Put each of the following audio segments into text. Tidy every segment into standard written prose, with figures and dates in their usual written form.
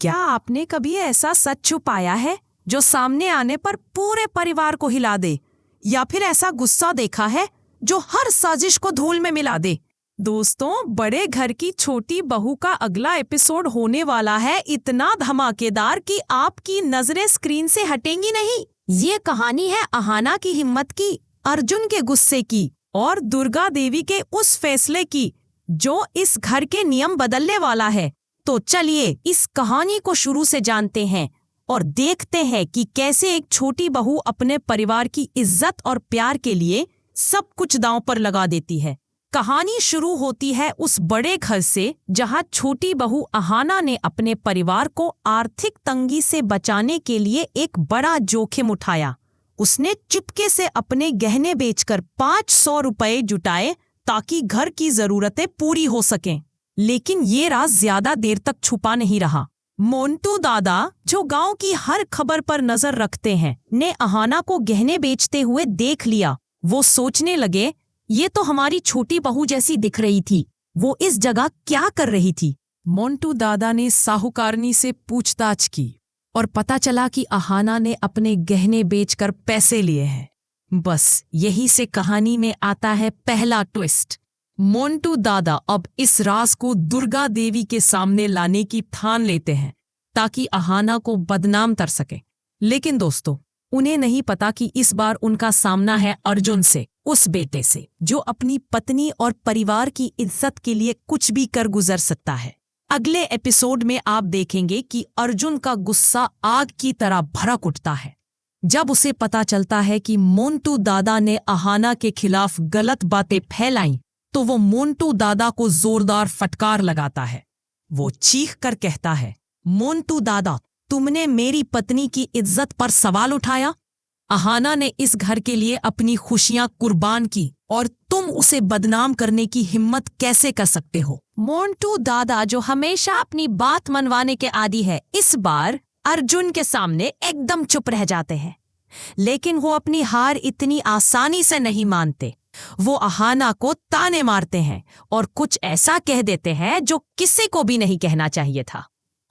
क्या आपने कभी ऐसा सच छुपाया है जो सामने आने पर पूरे परिवार को हिला दे, या फिर ऐसा गुस्सा देखा है जो हर साजिश को धूल में मिला दे? दोस्तों, बड़े घर की छोटी बहू का अगला एपिसोड होने वाला है इतना धमाकेदार कि आपकी नजरें स्क्रीन से हटेंगी नहीं। ये कहानी है अहाना की हिम्मत की, अर्जुन के गुस्से की और दुर्गा देवी के उस फैसले की जो इस घर के नियम बदलने वाला है। तो चलिए इस कहानी को शुरू से जानते हैं और देखते हैं कि कैसे एक छोटी बहू अपने परिवार की इज्जत और प्यार के लिए सब कुछ दांव पर लगा देती है। कहानी शुरू होती है उस बड़े घर से जहां छोटी बहू अहाना ने अपने परिवार को आर्थिक तंगी से बचाने के लिए एक बड़ा जोखिम उठाया। उसने चुपके से अपने गहने बेचकर 500 रुपए जुटाए ताकि घर की जरूरतें पूरी हो सकें। लेकिन ये राज ज्यादा देर तक छुपा नहीं रहा। मोंटू दादा, जो गांव की हर खबर पर नजर रखते हैं, ने अहाना को गहने बेचते हुए देख लिया। वो सोचने लगे, ये तो हमारी छोटी बहू जैसी दिख रही थी, वो इस जगह क्या कर रही थी? मोंटू दादा ने साहूकारनी से पूछताछ की और पता चला कि अहाना ने अपने गहने बेचकर पैसे लिए हैं। बस यही से कहानी में आता है पहला ट्विस्ट। मोंटू दादा अब इस राज को दुर्गा देवी के सामने लाने की ठान लेते हैं ताकि अहाना को बदनाम कर सके। लेकिन दोस्तों, उन्हें नहीं पता कि इस बार उनका सामना है अर्जुन से, उस बेटे से जो अपनी पत्नी और परिवार की इज्जत के लिए कुछ भी कर गुजर सकता है। अगले एपिसोड में आप देखेंगे कि अर्जुन का गुस्सा आग की तरह भड़क उठता है जब उसे पता चलता है कि मोंटू दादा ने अहाना के खिलाफ गलत बातें फैलाई। तो वो मोंटू दादा को जोरदार फटकार लगाता है। वो चीख कर कहता है, मोंटू दादा, तुमने मेरी पत्नी की इज्जत पर सवाल उठाया। अहाना ने इस घर के लिए अपनी खुशियां कुर्बान की और तुम उसे बदनाम करने की हिम्मत कैसे कर सकते हो? मोंटू दादा, जो हमेशा अपनी बात मनवाने के आदी है, इस बार अर्जुन के सामने एकदम चुप रह जाते हैं। लेकिन वो अपनी हार इतनी आसानी से नहीं मानते। वो अहाना को ताने मारते हैं और कुछ ऐसा कह देते हैं जो किसी को भी नहीं कहना चाहिए था।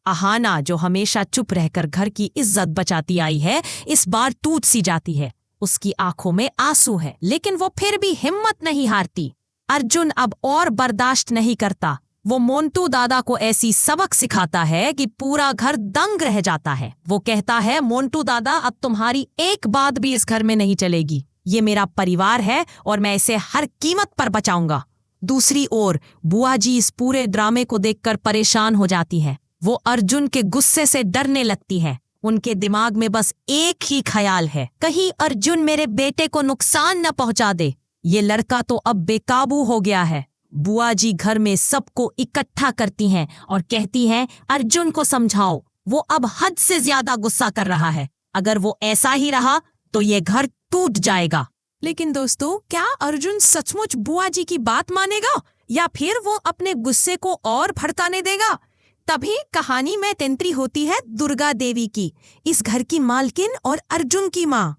अहाना, जो हमेशा चुप रहकर घर की इज्जत बचाती आई है, इस बार टूट सी जाती है। उसकी आंखों में आंसू है, लेकिन वो फिर भी हिम्मत नहीं हारती। अर्जुन अब और बर्दाश्त नहीं करता। वो मोंटू दादा को ऐसी सबक सिखाता है कि पूरा घर दंग रह जाता है। वो कहता है, मोंटू दादा, अब तुम्हारी एक बात भी इस घर में नहीं चलेगी। ये मेरा परिवार है और मैं इसे हर कीमत पर बचाऊंगा। दूसरी ओर बुआ जी इस पूरे ड्रामे को देखकर परेशान हो जाती है। वो अर्जुन के गुस्से से डरने लगती है। उनके दिमाग में बस एक ही ख्याल है, कहीं अर्जुन मेरे बेटे को नुकसान न पहुंचा दे। ये लड़का तो अब बेकाबू हो गया है। बुआ जी घर में सबको इकट्ठा करती हैं और कहती हैं, अर्जुन को समझाओ, वो अब हद से ज्यादा गुस्सा कर रहा है। अगर वो ऐसा ही रहा तो ये घर टूट जाएगा। लेकिन दोस्तों, क्या अर्जुन सचमुच बुआ जी की बात मानेगा या फिर वो अपने गुस्से को और भड़काने देगा? तभी कहानी में एंट्री होती है दुर्गा देवी की, इस घर की मालकिन और अर्जुन की माँ।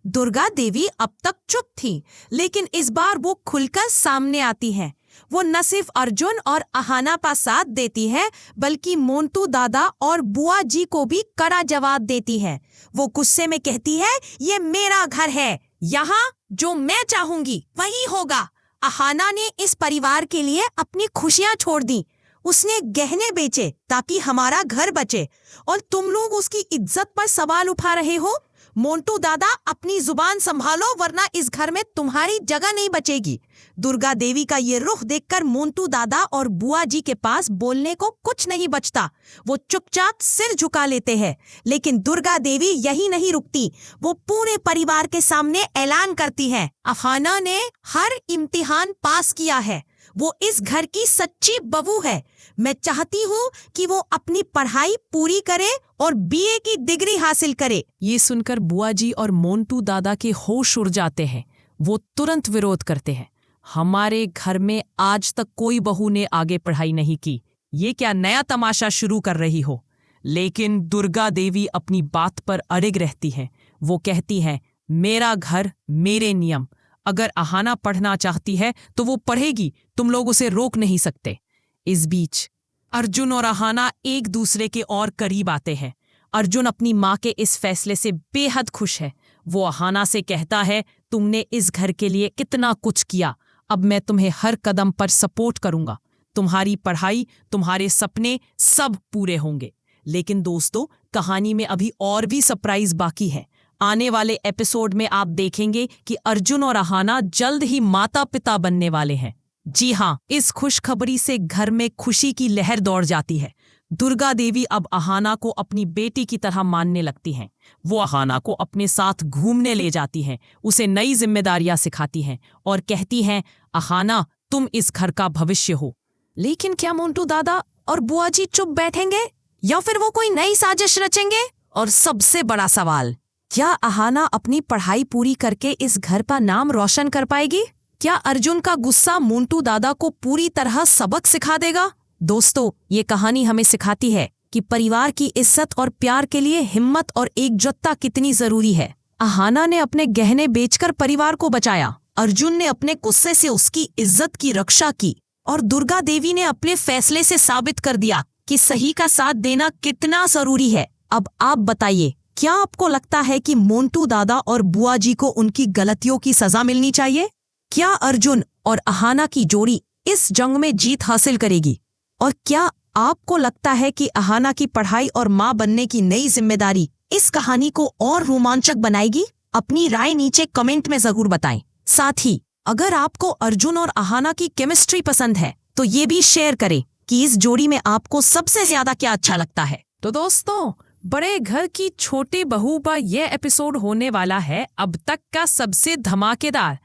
दुर्गा देवी अब तक चुप थी, लेकिन इस बार वो खुलकर सामने आती है। वो न सिर्फ अर्जुन और अहाना का साथ देती है, बल्कि मोंटू दादा और बुआ जी को भी कड़ा जवाब देती है। वो गुस्से में कहती है, ये मेरा घर है, यहाँ जो मैं चाहूंगी वही होगा। अहाना ने इस परिवार के लिए अपनी खुशियां छोड़ दी। उसने गहने बेचे ताकि हमारा घर बचे, और तुम लोग उसकी इज्जत पर सवाल उठा रहे हो। मोंटू दादा, अपनी जुबान संभालो, वरना इस घर में तुम्हारी जगह नहीं बचेगी। दुर्गा देवी का ये रुख देखकर मोंटू दादा और बुआ जी के पास बोलने को कुछ नहीं बचता। वो चुपचाप सिर झुका लेते हैं। लेकिन दुर्गा देवी यही नहीं रुकती। वो पूरे परिवार के सामने ऐलान करती है, अहाना ने हर इम्तिहान पास किया है। वो इस घर की सच्ची बहू है। मैं चाहती हूँ कि वो अपनी पढ़ाई पूरी करे और बीए की डिग्री हासिल करे। ये सुनकर बुआ जी और मोंटू दादा के होश उड़ जाते हैं। वो तुरंत विरोध करते हैं, हमारे घर में आज तक कोई बहू ने आगे पढ़ाई नहीं की, ये क्या नया तमाशा शुरू कर रही हो? लेकिन दुर्गा देवी अपनी बात पर अड़िग रहती है। वो कहती है, मेरा घर, मेरे नियम। अगर अहाना पढ़ना चाहती है तो वो पढ़ेगी, तुम लोग उसे रोक नहीं सकते। इस बीच अर्जुन और अहाना एक दूसरे के और करीब आते हैं। अर्जुन अपनी माँ के इस फैसले से बेहद खुश है। वो अहाना से कहता है, तुमने इस घर के लिए कितना कुछ किया, अब मैं तुम्हें हर कदम पर सपोर्ट करूंगा। तुम्हारी पढ़ाई, तुम्हारे सपने सब पूरे होंगे। लेकिन दोस्तों, कहानी में अभी और भी सरप्राइज बाकी है। आने वाले एपिसोड में आप देखेंगे कि अर्जुन और अहाना जल्द ही माता पिता बनने वाले हैं। जी हाँ, इस खुशखबरी से घर में खुशी की लहर दौड़ जाती है। दुर्गा देवी अब अहाना को अपनी बेटी की तरह मानने लगती हैं। वो अहाना को अपने साथ घूमने ले जाती हैं, उसे नई जिम्मेदारियां सिखाती हैं और कहती हैं, अहाना, तुम इस घर का भविष्य हो। लेकिन क्या मोंटू दादा और बुआ जी चुप बैठेंगे या फिर वो कोई नई साजिश रचेंगे? और सबसे बड़ा सवाल, क्या अहाना अपनी पढ़ाई पूरी करके इस घर का नाम रोशन कर पाएगी? क्या अर्जुन का गुस्सा मोंटू दादा को पूरी तरह सबक सिखा देगा? दोस्तों, ये कहानी हमें सिखाती है कि परिवार की इज्जत और प्यार के लिए हिम्मत और एकजुटता कितनी जरूरी है। अहाना ने अपने गहने बेचकर परिवार को बचाया, अर्जुन ने अपने गुस्से से उसकी इज्जत की रक्षा की और दुर्गा देवी ने अपने फैसले से साबित कर दिया कि सही का साथ देना कितना जरूरी है। अब आप बताइए, क्या आपको लगता है कि मोंटू दादा और बुआ जी को उनकी गलतियों की सजा मिलनी चाहिए? क्या अर्जुन और अहाना की जोड़ी इस जंग में जीत हासिल करेगी? और क्या आपको लगता है कि अहाना की पढ़ाई और मां बनने की नई जिम्मेदारी इस कहानी को और रोमांचक बनाएगी? अपनी राय नीचे कमेंट में जरूर बताएं। साथ ही अगर आपको अर्जुन और अहाना की केमिस्ट्री पसंद है तो ये भी शेयर करें कि इस जोड़ी में आपको सबसे ज्यादा क्या अच्छा लगता है। तो दोस्तों, बड़े घर की छोटी बहू का यह एपिसोड होने वाला है अब तक का सबसे धमाकेदार।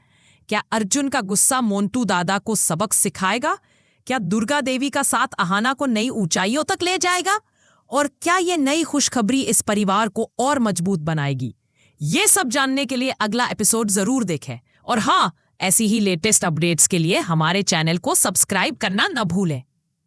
क्या अर्जुन का गुस्सा मोंटू दादा को सबक सिखाएगा? क्या दुर्गा देवी का साथ अहाना को नई ऊंचाइयों तक ले जाएगा? और क्या ये नई खुशखबरी इस परिवार को और मजबूत बनाएगी? ये सब जानने के लिए अगला एपिसोड जरूर देखें। और हाँ, ऐसी ही लेटेस्ट अपडेट्स के लिए हमारे चैनल को सब्सक्राइब करना न भूलें।